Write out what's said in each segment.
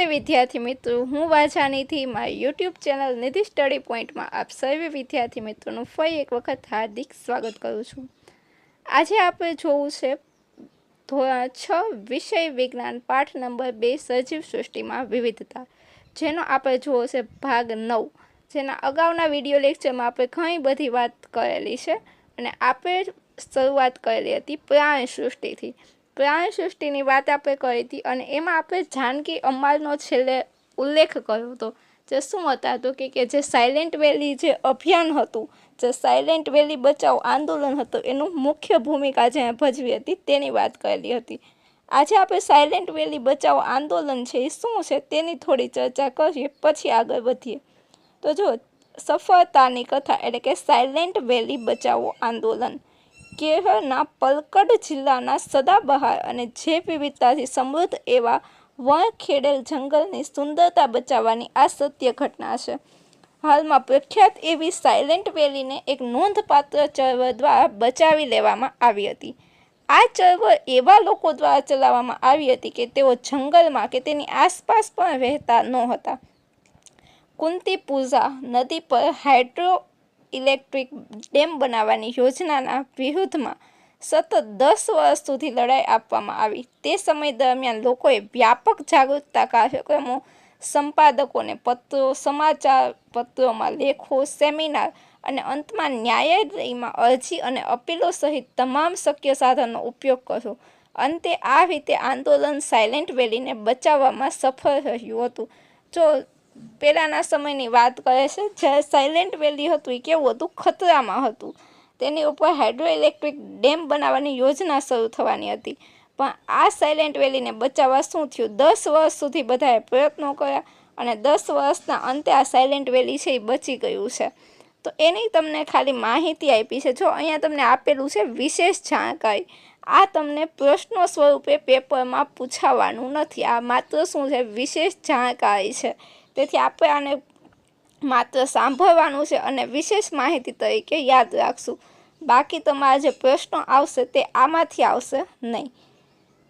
નમસ્તે વિદ્યાર્થી મિત્રો, હું વાછાનીથી મારી યુટ્યુબ ચેનલ નિધિ સ્ટડી પોઈન્ટમાં આપ સર્વે વિદ્યાર્થી મિત્રોનું ફરી એક વખત હાર્દિક સ્વાગત કરું છું। આજે આપણે જોવું છે ધોરણ 6 વિષય વિજ્ઞાન પાઠ નંબર 2 સજીવ સૃષ્ટિમાં વિવિધતા, જેનો આપણે જોવો છે ભાગ 9, જેના અગાઉના વિડીયો લેક્ચરમાં આપણે ઘણી બધી વાત કરેલી છે અને આપણે શરૂઆત કરેલી હતી પ્રાણી સૃષ્ટિથી। પ્રાણી સૃષ્ટિની વાત આપણે કરી હતી અને એમાં આપણે જાનકી અમલનો છેલ્લે ઉલ્લેખ કર્યો હતો, જે શું હતો કે જે સાયલેન્ટ વેલી જે અભિયાન હતું, જે સાયલેન્ટ વેલી બચાવ આંદોલન હતું, એનું મુખ્ય ભૂમિકા જે ભજવી હતી તેની વાત કરેલી હતી। આજે આપણે સાયલેન્ટ વેલી બચાવ આંદોલન છે એ શું છે તેની થોડી ચર્ચા કરીએ, પછી આગળ વધીએ। તો જો સફળતાની કથા એટલે કે સાયલેન્ટ વેલી બચાવો આંદોલન કેરળના પલક્કડ જિલ્લાના સદાબહાર અને જૈવ વિવિધતાથી સમૃદ્ધ એવા વણખેડેલ જંગલની સુંદરતા બચાવવાની આ સત્ય ઘટના છે। હાલમાં પ્રખ્યાત એવી સાયલેન્ટ વેલીને એક નોંધપાત્ર ચળવળ દ્વારા બચાવી લેવામાં આવી હતી। આ ચળવળ એવા લોકો દ્વારા ચલાવવામાં આવી હતી કે તેઓ જંગલમાં કે તેની આસપાસ પણ રહેતા નહોતા। કુંતી પૂઝા નદી પર હાઇડ્રો ઇલેક્ટ્રિક ડેમ બનાવવાની યોજનાના વિરુદ્ધમાં સતત 10 વર્ષ સુધી લડાઈ આપવામાં આવી। તે સમય દરમિયાન લોકોએ વ્યાપક જાગૃતતા કાર્યક્રમો, સંપાદકોને પત્રો, સમાચાર પત્રોમાં લેખો, સેમિનાર અને અંતમાં ન્યાયાલયમાં અરજી અને અપીલો સહિત તમામ શક્ય સાધનનો ઉપયોગ કર્યો। અંતે આ રીતે આંદોલન સાયલેન્ટ વેલીને બચાવવામાં સફળ રહ્યું હતું। જો પહેલાંના સમયની વાત કરે છે, જ્યારે સાયલેન્ટ વેલી હતું એ કેવું હતું, ખતરામાં હતું। તેની ઉપર હાઇડ્રો ઇલેક્ટ્રિક ડેમ બનાવવાની યોજના શરૂ થવાની હતી, પણ આ સાયલેન્ટ વેલીને બચાવવા શું થયું, 10 વર્ષ સુધી બધાએ પ્રયત્નો કર્યા અને 10 વર્ષના અંતે આ સાયલેન્ટ વેલી છે એ બચી ગયું છે। તો એની તમને ખાલી માહિતી આપી છે। જો અહીંયા તમને આપેલું છે વિશેષ જાણકારી, આ તમને પ્રશ્નો સ્વરૂપે પેપરમાં પૂછાવાનું નથી, આ માત્ર શું છે, વિશેષ જાણકારી છે। તેથી આપણે આને માત્ર સાંભળવાનું છે અને વિશેષ માહિતી તરીકે યાદ રાખશું। બાકી તમારા જે પ્રશ્નો આવશે તે આમાંથી આવશે નહીં।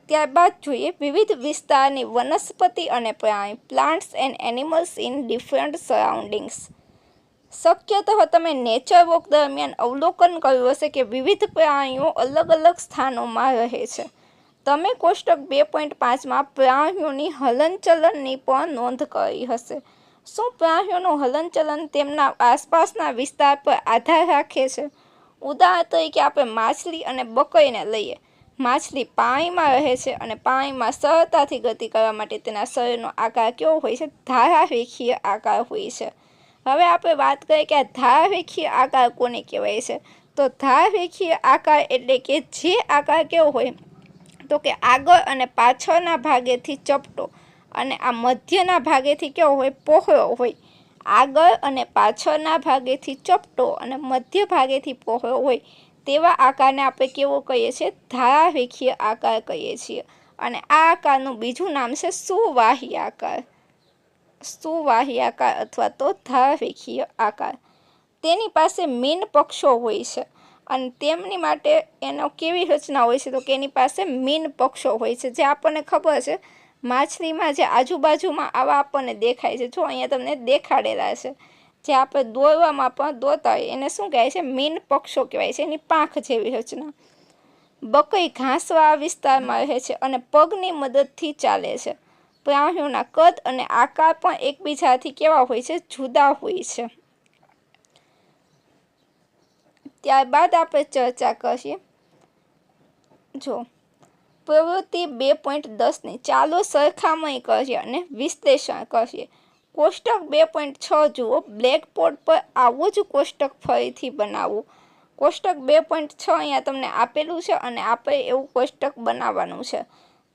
ત્યારબાદ જોઈએ વિવિધ વિસ્તારની વનસ્પતિ અને પ્રાણી, plants and animals in different surroundings. શક્યતઃ તમે નેચર વોક દરમિયાન અવલોકન કર્યું હશે કે વિવિધ પ્રાણીઓ અલગ અલગ સ્થાનોમાં રહે છે। તમે કોષ્ટક 2.5માં પ્રાણીઓની હલનચલનની પણ નોંધ કરી હશે। શું પ્રાણીઓનું હલનચલન તેમના આસપાસના વિસ્તાર પર આધાર રાખે છે? ઉદાહરણ તરીકે આપણે માછલી અને બકરીને લઈએ। માછલી પાણીમાં રહે છે અને પાણીમાં સરળતાથી ગતિ કરવા માટે તેના શરીરનો આકાર કેવો હોય છે, ધારારેખીય આકાર હોય છે। હવે આપણે વાત કરીએ કે આ ધારારેખીય આકાર કોને કહેવાય છે, તો ધારારેખીય આકાર એટલે કે જે આકાર કેવો હોય, તો કે આગળ અને પાછળના ભાગેથી ચપટો અને આ મધ્યના ભાગેથી કેવો હોય, પહોળો હોય। આગળ અને પાછળના ભાગેથી ચપટો અને મધ્ય ભાગેથી પહોળો હોય તેવા આકારને આપણે કેવો કહીએ છીએ, ધારારેખીય આકાર કહીએ છીએ। અને આ આકારનું બીજું નામ છે સુવાહી આકાર, સુવાહી આકાર અથવા તો ધારારેખીય આકાર। તેની પાસે મીન પક્ષો હોય છે અને તેમની માટે એનો કેવી રચના હોય છે, તો કે એની પાસે મીન પક્ષો હોય છે, જે આપણને ખબર છે માછલીમાં જે આજુબાજુમાં આવા આપણને દેખાય છે। જો અહીંયા તમને દેખાડેલા છે, જે આપણે દોરવામાં પણ દોરતા હોય એને શું કહેવાય છે, મીન પક્ષો કહેવાય છે, એની પાંખ જેવી રચના। બકરી ઘાસવાળા વિસ્તારમાં રહે છે અને પગની મદદથી ચાલે છે। પ્રાણીઓના કદ અને આકાર પણ એકબીજાથી કેવા હોય છે, જુદા હોય છે। ત્યારબાદ આપણે ચર્ચા કરીએ, જો પ્રવૃત્તિ 2.10ની ચાલો સરખામણી કરીએ અને વિશ્લેષણ કરીએ। કોષ્ટક 2.6 જુઓ, બ્લેકબોર્ડ પર આવું જ કોષ્ટક ફરીથી બનાવો। કોષ્ટક 2.6 અહીંયા તમને આપેલું છે અને આપણે એવું કોષ્ટક બનાવવાનું છે।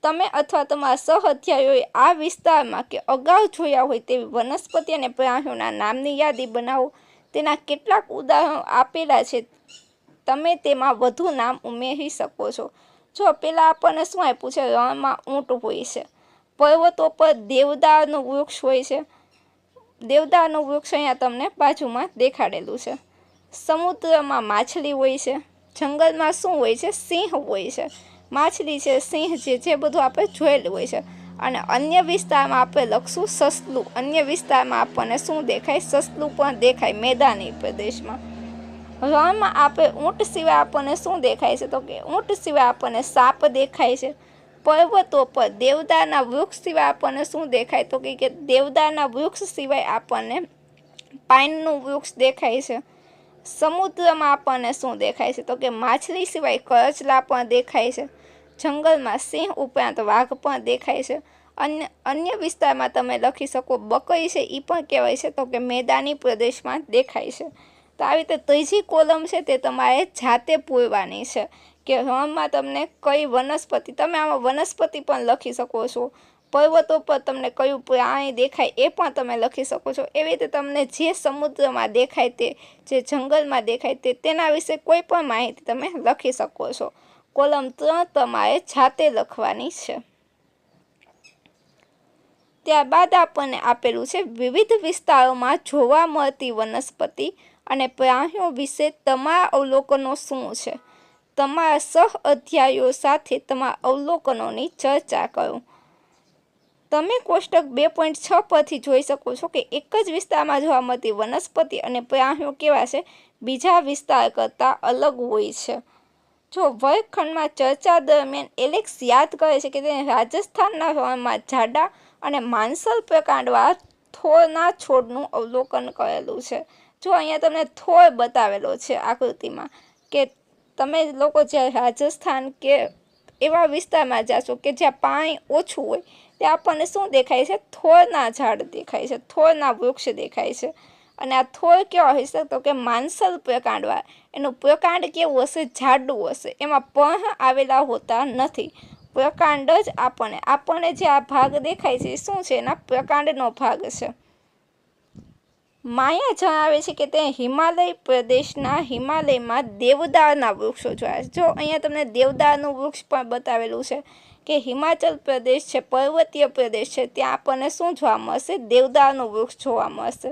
તમે અથવા તમારા સહઅધ્યાયીઓએ આ વિસ્તારમાં કે અગાઉ જોયા હોય તેવી વનસ્પતિ અને પ્રાણીઓના નામની યાદી બનાવો। તેના કેટલાક ઉદાહરણો આપેલા છે, તમે તેમાં વધુ નામ ઉમેરી શકો છો। જો પેલા આપણને શું આપ્યું છે, રણમાં ઊંટ હોય છે, પર્વતો પર દેવદારનું વૃક્ષ હોય છે, દેવદારનું વૃક્ષ અહીંયા તમને બાજુમાં દેખાડેલું છે। સમુદ્રમાં માછલી હોય છે, જંગલમાં શું હોય છે, સિંહ હોય છે, માછલી છે, સિંહ છે, જે બધું આપણે જોયેલું હોય છે। અને અન્ય વિસ્તારમાં આપણે લખશું સસલું. અન્ય વિસ્તારમાં આપણને શું દેખાય? સસલું પણ દેખાય મેદાની પ્રદેશમાં. રણમાં આપણે ઊંટ સિવાય આપણને શું દેખાય છે? તો કે ઊંટ સિવાય આપણને સાપ દેખાય છે. પર્વતો પર દેવદારના વૃક્ષ સિવાય આપણને શું દેખાય? તો કે દેવદારના વૃક્ષ સિવાય આપણને પાઇનનું વૃક્ષ દેખાય છે. સમુદ્રમાં આપણને શું દેખાય છે? તો કે માછલી સિવાય કરચલા પણ દેખાય છે. જંગલમાં સિંહ ઉપરાંત વાઘ પણ દેખાય છે. અન્ય વિસ્તારમાં તમે લખી શકો બકરી છે, એ પણ કહેવાય છે. તો કે મેદાની પ્રદેશમાં દેખાય છે. તો આવી રીતે ત્રીજી કોલમ છે તે તમારે જાતે પૂરવાની છે કે રણમાં તમને કઈ વનસ્પતિ, તમે આમાં વનસ્પતિ પણ લખી શકો છો. પર્વતો પર તમને કયું પ્રાણી દેખાય એ પણ તમે લખી શકો છો. એવી રીતે તમને જે સમુદ્રમાં દેખાય તે, જે જંગલમાં દેખાય તે, તેના વિશે કોઈ પણ માહિતી તમે લખી શકો છો. કોલમ 3 તમારે જાતે લખવાની છે. ત્યારબાદ આપણને આપેલું છે વિવિધ વિસ્તારોમાં જોવા મળતી વનસ્પતિ અને પ્રાણીઓ વિશે તમારા અવલોકનો શું છે? તમારા સહ અધ્યાયો સાથે તમારા અવલોકનોની ચર્ચા કરો. તમે કોષ્ટક 2.6 પરથી જોઈ શકો છો કે એક જ વિસ્તારમાં જોવા મળતી વનસ્પતિ અને પ્રાણીઓ કેવા છે? બીજા વિસ્તાર કરતાં અલગ હોય છે. જો વર્ગખંડમાં ચર્ચા દરમિયાન એલેક્સ યાદ કરે છે કે તેને રાજસ્થાનના રણમાં જાડા અને માંસલ પ્રકાંડવાળા થોરના છોડનું અવલોકન કરેલું છે. જો અહીંયા તમને થોર બતાવેલો છે આકૃતિમાં, કે તમે લોકો જ્યાં રાજસ્થાન કે એવા વિસ્તારમાં જાશો કે જ્યાં પાણી ઓછું હોય, ત્યાં આપણને શું દેખાય છે? થોરના ઝાડ દેખાય છે, થોરના વૃક્ષ દેખાય છે. અને આ થોર કેવા હોય છે? તો કે માંસલ પ્રકાંડવાળા. એનું પ્રકાંડ કેવું હશે? જાડું હશે. એમાં પર્ણ આવેલા હોતા નથી. પ્રકાંડ જ આપણને જે આ ભાગ દેખાય છે શું છે? એના પ્રકાંડનો ભાગ છે. માયા જણાવે છે કે તે હિમાલય પ્રદેશના હિમાલયમાં દેવદારના વૃક્ષો જોયા છે. જો અહીંયા તમને દેવદારનું વૃક્ષ પણ બતાવેલું છે કે હિમાચલ પ્રદેશ છે, પર્વતીય પ્રદેશ છે, ત્યાં આપણને શું જોવા મળશે? દેવદારનું વૃક્ષ જોવા મળશે.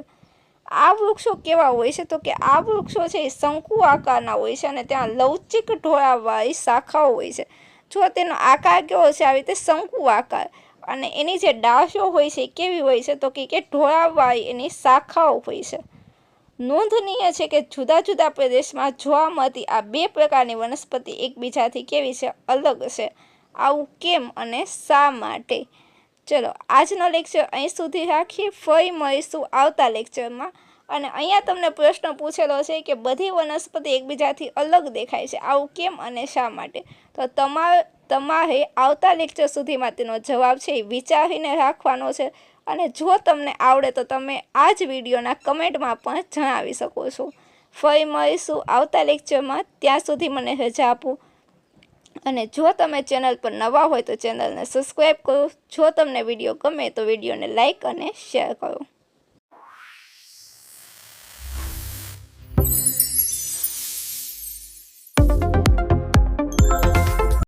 આ વૃક્ષો કેવા હોય છે? તો કે આ વૃક્ષો છે એ શંકુ આકારના હોય છે અને ત્યાં લવચિક ઢોળાવવાળી શાખાઓ હોય છે. જો તેનો આકાર કેવો છે? આવી રીતે શંકુ આકાર. અને એની જે ડાળીઓ હોય છે કેવી હોય છે? તો કે ઢોળાવવાળી એની શાખાઓ હોય છે. નોંધનીય છે કે જુદા જુદા પ્રદેશમાં જોવા મળતી આ બે પ્રકારની વનસ્પતિ એકબીજાથી કેવી છે? અલગ છે. આવું કેમ અને શા માટે? ચલો, આજનો લેક્ચર અહીં સુધી રાખીએ. ફરી મળીશું આવતા લેક્ચરમાં. અને અહીંયા તમને પ્રશ્ન પૂછેલો છે કે બધી વનસ્પતિ એકબીજાથી અલગ દેખાય છે, આવું કેમ અને શા માટે? તો તમારે આવતા લેક્ચર સુધીમાં તેનો જવાબ છે એ વિચારીને રાખવાનો છે. અને જો તમને આવડે તો તમે આ જ વિડીયોના કમેન્ટમાં પણ જણાવી શકો છો. ફરી મળીશું આવતા લેક્ચરમાં. ત્યાં સુધી મને રજા આપો. અને જો તમે ચેનલ પર નવા હોય તો ચેનલને સબસ્ક્રાઈબ કરો. જો તમને વિડીયો ગમે તો વિડીયોને લાઈક અને શેર કરો.